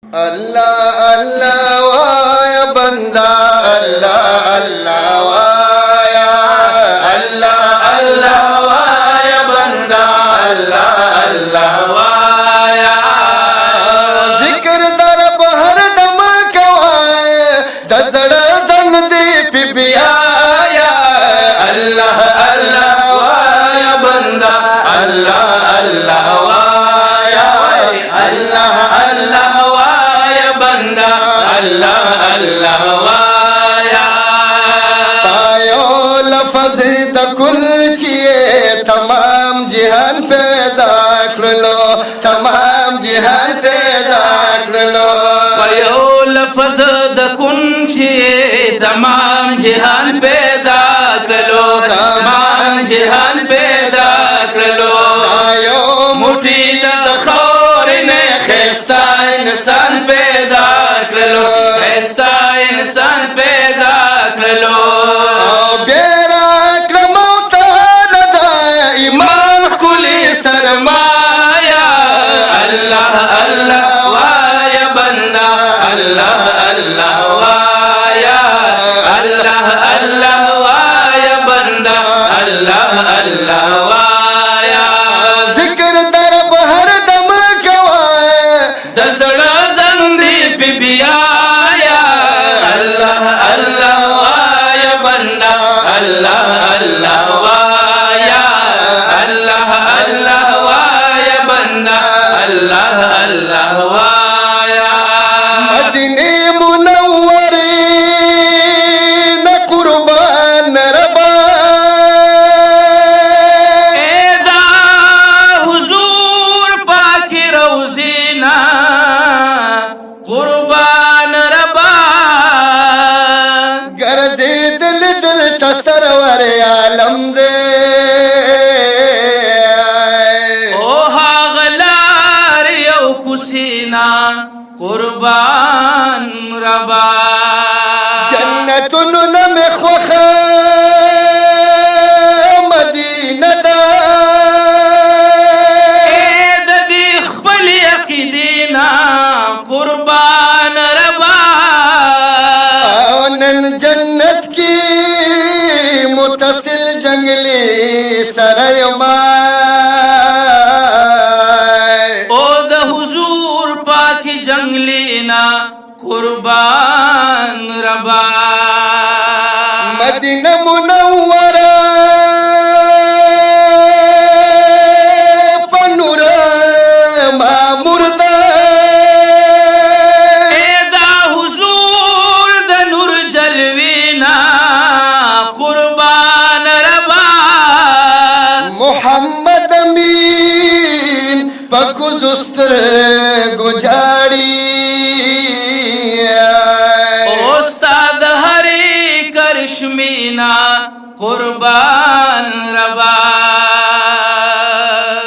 अल्लाह अल्लाह via बंदा अल्लाह अल्लाह via अल्लाह अल्लाह via बंदा अल्लाह अल्लाह via जिक्र दर बहर दम कवाए दसड़ जन दे पिबियाया अल्लाह अल्लाह वाया बंदा अल्लाह अल्लाह वाया अल्लाह अल्लाह अल्लाह अल्लाह वाया पायो लफ्ज़ द कुल छिए तमाम जहान पैदा कर लो तमाम जहान पैदा कर लो पायो लफ्ज़ द कुल छिए तमाम जहान पैदा कर लो तमाम जहान पैदा कर लो पायो मुठी द खौर ने खस्ता इंसान पैदा कर लो ऐसा इंसान पैदा कर लो बेरा क्रमोता लदाया ईमान खुली सरमाया अल्लाह अल्लाह वाया बंदा अल्लाह अल्लाह वाया अल्लाह अल्लाह वाया बंदा अल्लाह अल्लाह वाया जिक्र दर बहर दम गवाए दसड़ा जंदी पिबियाया अल्लाह अल्लाह वाया बंदा अल्लाह अल्लाह वाया अल्लाह अल्लाह वाया बंदा अल्लाह अल्लाह वाया मदीने मुनव्वरे न कुर्बान रबा एदा हुजूर पाक रोज़ीना कुर्बान रबा गरजे दिल दिल तसरवर आलम दे ओ हागलार यौ कुसीना कुर्बान रबा जन्नतुन में खोखा मदीना दा एद दी खपल यकीदीना कुर्बान रबा आनन जन्नत की मुतसिल जंगली सरयमा ओ द हुजूर पाक जंगलीना कुर्बान रबा मदीना मुनव्वरा पनुरा मामुरदा एदा हुजूर द नूर जलवीना कुर्बान रबा मोहम्मद अमीन पकुजुस्तर गुजारी उस्ताद हरी करश्मीना कुर्बान रबा